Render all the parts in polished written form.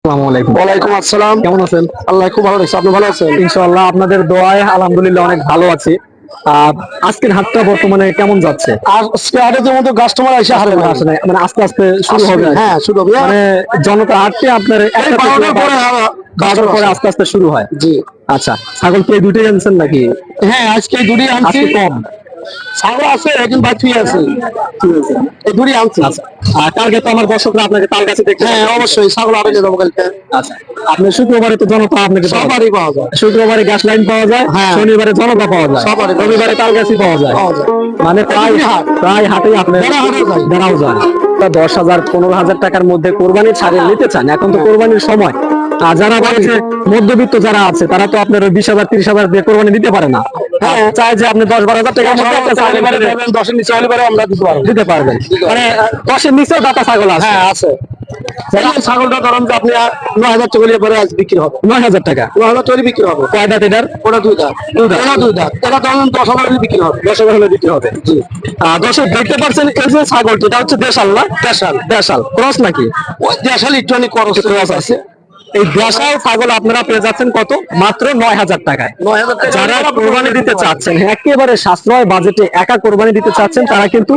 ওয়ালাইকুম আসসালাম। কেমন আছেন? আল্লাহ খুব ভালো রাখছে। আপনি ভালো আছেন? ইনশাআল্লাহ আপনাদের দোয়ায় আলহামদুলিল্লাহ অনেক ভালো আছি। আজকের হাটটা বর্তমানে কেমন যাচ্ছে? আজকে হাটের মতো কাস্টমার এসে হারে না। আসে নাই, মানে আস্তে আস্তে শুরু হবে আর কি। হ্যাঁ, শুরু হবে। মানে জনতা হাটটি আপনার এই একটা থেকে 12টার পরে বারোটার পরে আস্তে আস্তে শুরু হয়। জি। আচ্ছা, ছাগল কি এই দুটোই আনছেন নাকি? হ্যাঁ, আজকে দুটি আনছি। আজকে কম? ছাগল আছে, একজন বাকি আছে। ঠিক আছে। এই দুটি আনছি। আচ্ছা, আর কালকে তো আমার দর্শকরা আপনাকে তার কাছে দেখতে হ্যাঁ, অবশ্যই ছাগল আরো যাবো কালকে। আচ্ছা, আপনি শুক্রবারে তো জনতা আপনাকে সবারই পাওয়া যায়। শুক্রবারে গ্যাস লাইন পাওয়া যায়, হ্যাঁ। শনিবারে জনতা পাওয়া যায়, সবারই রবিবারে তাল গাছই পাওয়া যায়। পাওয়া যায়। মানে প্রায় হাট। প্রায় হাটে আপনার দেওয়াও যায়। তা 10,000 15,000 টাকার মধ্যে কোরবানি ছাড়ে নিতে চান, এখন তো কোরবানির সময়। আর যারা বাড়িতে মধ্যবিত্ত যারা আছে তারা তো আপনার 20,000 30,000 দিয়ে কোরবানি দিতে পারে না। হ্যাঁ। চায় যে আপনি 10-12,000 টাকার মধ্যে একটা ছাগল দশের নিচে হলে পরে আমরা দিতে পারবো। দিতে পারবেন। মানে 10-এর নিচেও দাতা ছাগল আছে। হ্যাঁ, আছে। এই ছাগলটা ধরুন যে আপনি 9,000 টাকা হলে পরে আজ বিক্রি হবে। 9,000 টাকা 9,000 টাকা বিক্রি হবে। কয় দাঁত এটার? ওটা দুই দাঁত। এটা দুই দাঁত। এটা ধরুন 10,000 হলে বিক্রি হবে। 10,000 হলে বিক্রি হবে। জি। দর্শক দেখতে পাচ্ছেন এই যে ছাগলটি, এটা হচ্ছে দেশাল না? দেশাল ক্রস নাকি? ওই দেশাল একটু অনেক খরচ আছে। এই দেশাল ছাগল আপনারা পেয়ে যাচ্ছেন কত? মাত্র 9,000 টাকায়। 9,000 টাকা যারা কোরবানি দিতে চাচ্ছেন, একেবারে সাশ্রয় বাজেটে একা কোরবানি দিতে চাচ্ছেন, তারা কিন্তু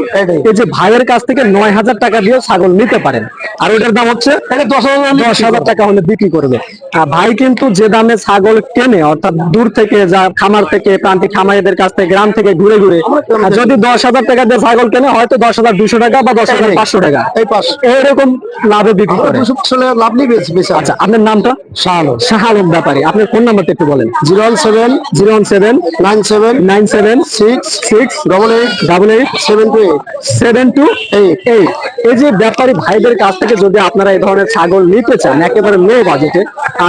এই যে ভাইয়ের কাছ থেকে 9,000 টাকা দিয়ে ছাগল নিতে পারেন। আর ওইটার দাম হচ্ছে 10,000 টাকা হলে বিক্রি করবে। ভাই কিন্তু যে দামে ছাগল কেনে, অর্থাৎ দূর থেকে যা খামার থেকে প্রান্তিক খামারিদের কাছ থেকে গ্রাম থেকে ঘুরে ঘুরে, যদি 10,000 টাকা দিয়ে ছাগল কেনে হয়তো 10,200 টাকা বা 10,500 টাকা এই পাশ এরকম লাভে বিক্রি করে। লাভ নেই বেশি। আচ্ছা, আপনার নামটা? শাহ আলম ব্যাপারী। আপনার ফোন নাম্বারটা একটু বলেন। 0179766888872 এই যে ব্যাপারী ভাইদের কাছ থেকে যদি আপনারা এই ধরনের ছাগল নিতে চান একেবারে লো বাজেটে,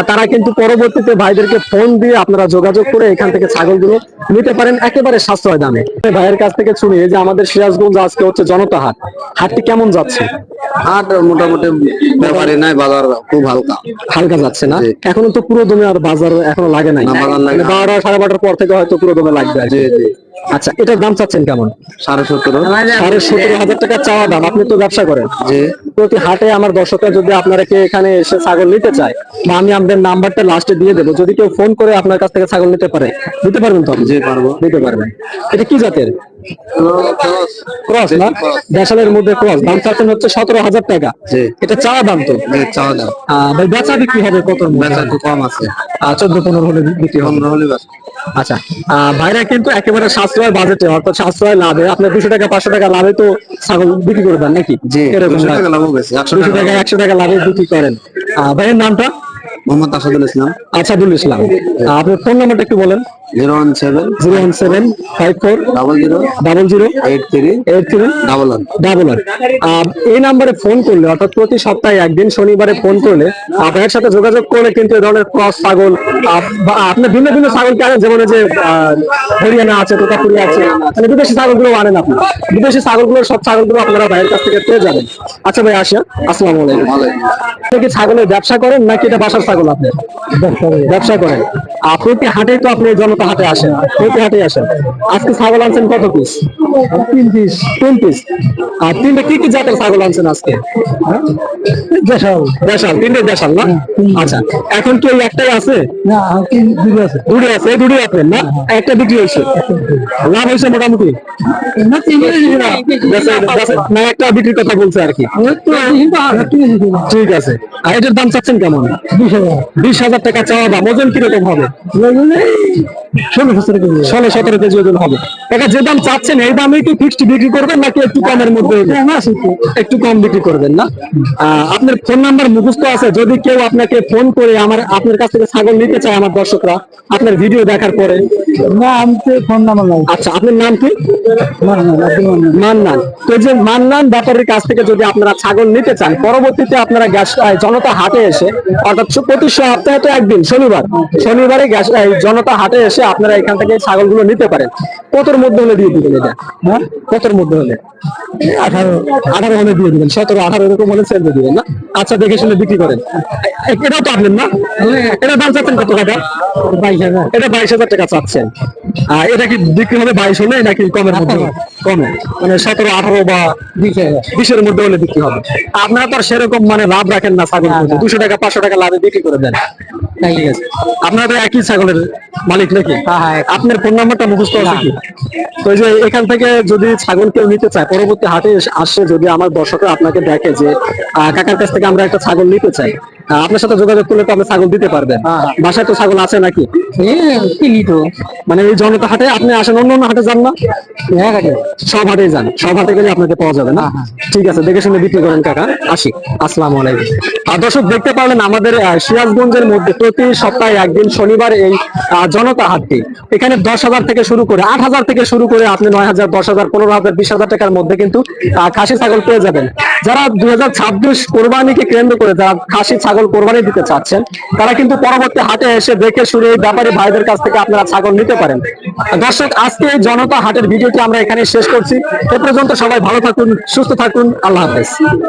তারা কিন্তু পরবর্তীতে ভাইদেরকে ফোন দিয়ে আপনারা যোগাযোগ করে এখান থেকে ছাগলগুলো নিতে পারেন একেবারে সাশ্রয় দামে। ভাইয়ের কাছ থেকে শুনি যে আমাদের সিরাজগঞ্জ আজকে হচ্ছে জনতা হাট, হাটটি কেমন যাচ্ছে? হাট মোটামুটি ব্যাপারে নাই, বাজার খুব হালকা যাচ্ছে না? এখনো তো পুরো দমে আর বাজার এখনো লাগে নাই। 12টা 12:30 পর থেকে হয়তো পুরো দমে লাগবে। আচ্ছা, এটার দাম চাচ্ছেন কেমন? 17,500 টাকা চাওয়া দাম। আপনি তো ব্যবসা করেন, প্রতি হাটে আমার দর্শকরা যদি আপনাকে এখানে এসে ছাগল নিতে চায়, বা আমি আপনাদের নাম্বারটা লাস্টে দিয়ে দেবো, যদি কেউ ফোন করে আপনার কাছ থেকে ছাগল নিতে পারে, দিতে পারবেন তো? জি, পারবো। দিতে পারবেন। এটা কি জাতের? ক্রস না? দেশালের মধ্যে ক্রস। দাম চাচ্ছেন হচ্ছে 17,000 টাকা। এটা চাওয়া দাম তো? চাওয়া দাম। ভাই বেচা বিক্রি হবে কত? বেচা একটু কম আছে। 14-15 হলে বিক্রি হবে। 15 হলে বেচা। আচ্ছা, ভাইরা কিন্তু একেবারে সাশ্রয় বাজেটে, অর্থাৎ সাশ্রয় লাভে, আপনার 200 টাকা 500 টাকা লাভে তো ছাগল বিক্রি করে দেন নাকি? এরকম 200 টাকা লাভ বেশি। 200 টাকা 100 টাকা লাভে বিক্রি করেন। ভাইয়ের নামটা? মোহাম্মদ আসাদুল ইসলাম। আসাদুল ইসলাম। আপনার ফোন নাম্বারটা একটু বলেন। 0175400838311। এই নাম্বারে ফোন করলে, অর্থাৎ প্রতি সপ্তাহে একদিন শনিবারে ফোন করলে ভাইয়ের সাথে যোগাযোগ করলে কিন্তু এই ধরনের ক্রস ছাগল, আপনার ভিন্ন ভিন্ন ছাগল কেনেন, যেমন যে হরিয়ানা আছে, তোতাপুরি আছে, মানে বিদেশি ছাগলগুলো আনেন আপনি। বিদেশি ছাগলগুলো, সব ছাগলগুলো আপনারা ভাইয়ের কাছ থেকে পেয়ে যাবেন। আচ্ছা ভাই, আসিয়া, আসসালামু আলাইকুম। আপনি কি ছাগলের ব্যবসা করেন নাকি এটা বাসার ছাগল? আপনি ব্যবসা করেন। প্রতি হাটে তো আপনি জনতা হাটে আসেন, প্রতি হাটে আসেন। আজকে ছাগল আনছেন কত পিস? 3 পিস। আর তিনটে কি কি জাতের ছাগল আনছেন আজকে? দেশাল, তিনটে দেশাল না? আচ্ছা, এখন কি ওই একটাই আছে? দুটো আছে। এই দুটোই আপনার না? একটা বিক্রি হয়েছে, লাভ হয়েছে মোটামুটি না? একটা বিক্রির কথা বলছে আর কি। ঠিক আছে। আর এটার দাম চাচ্ছেন কেমন? 20,000 টাকা চাওয়া দাম। ওজন কিরকম হবে? 16-17 কেজি ওজন হবে। যে দাম চাচ্ছেন এই দামে কি ফিক্সড বিক্রি করবেন নাকি একটু কমের মধ্যে? একটু কম বিক্রি করবেন না? আপনার ফোন নাম্বার মুখস্থ আছে? যদি কেউ আপনাকে ফোন করে আপনার কাছ থেকে ছাগল নিতে চায়, আমার দর্শকরা আপনার ভিডিও দেখার পরে? না, আমি ফোন নাম্বার নাই। আচ্ছা, আপনার নাম কি? মান্নান। তো যে মান্নান ব্যাপারীর কাছ থেকে যদি আপনারা ছাগল নিতে চান, পরবর্তীতে আপনারা জনতা হাটে এসে, অর্থাৎ প্রতি সপ্তাহে তো একদিন শনিবার শনিবারে এই জনতা হাটে এসে আপনারা এখান থেকে এই ছাগলগুলো নিতে পারেন। কতর মধ্যে হলে দিয়ে দিবেন এটা? হ্যাঁ, কতর মধ্যে হলে? 18 হলে দিয়ে দিবেন, 17-18 এরকম হলে ছেড়ে দিবেন না? আচ্ছা, দেখে শুনে বিক্রি করেন। এটাও পারবেন না? এটা দাম চাচ্ছেন কত টাকা? 22,000। এটা 22,000 টাকা চাচ্ছেন। এটা কি বিক্রি হবে 22 হলে নাকি কমের মধ্যে? কমে, মানে 17-18 বা 20-এর মধ্যে হলে বিক্রি হবে। আপনারা তো আর সেরকম মানে লাভ রাখেন না ছাগল, 200 টাকা 500 টাকা লাভে বিক্রি করে দেন। ঠিক আছে, আপনারা তো একই ছাগলের মালিক নাকি? আপনার ফোন নাম্বারটা মুখস্থ আছে কি? তো এই যে এখান থেকে যদি ছাগল কেউ নিতে চায়, পরবর্তী হাটে আসে, যদি আমার দর্শকরা আপনাকে দেখে যে কাকার কাছ থেকে আমরা একটা ছাগল নিতে চাই, আপনার সাথে যোগাযোগ করলে তো আপনি ছাগল দিতে পারবেন। বাসায় তো ছাগল আছে নাকি? মানে এই জনতা হাটে আপনি আসেন, অন্য অন্য হাটে যান না? সব হাটেই যান, সব হাটে গেলে আপনাকে পাওয়া যাবে না? ঠিক আছে, দেখে শুনে বিক্রি করেন কাকা। আসি, আসসালামু আলাইকুম। আর দর্শক, দেখতে পারলেন আমাদের সিরাজগঞ্জের মধ্যে প্রতি সপ্তাহে একদিন শনিবার এই জনতা হাটটি। এখানে 10,000 থেকে শুরু করে 8,000 থেকে শুরু করে আপনি 9,000, 10,000, 15,000, 20,000 টাকার মধ্যে কিন্তু খাসি ছাগল পেয়ে যাবেন। যারা 2026 কোরবানিকে কেন্দ্র করে যারা খাসি ছাগল কোরবানি দিতে চাচ্ছেন, তারা কিন্তু পরবর্তী হাটে এসে দেখে শুনে এই ব্যাপারী ভাইদের কাছ থেকে আপনারা ছাগল নিতে পারেন। দর্শক, আজকে এই জনতা হাটের ভিডিওটি আমরা এখানে শেষ করছি। এ পর্যন্ত সবাই ভালো থাকুন, সুস্থ থাকুন, আল্লাহ হাফেজ।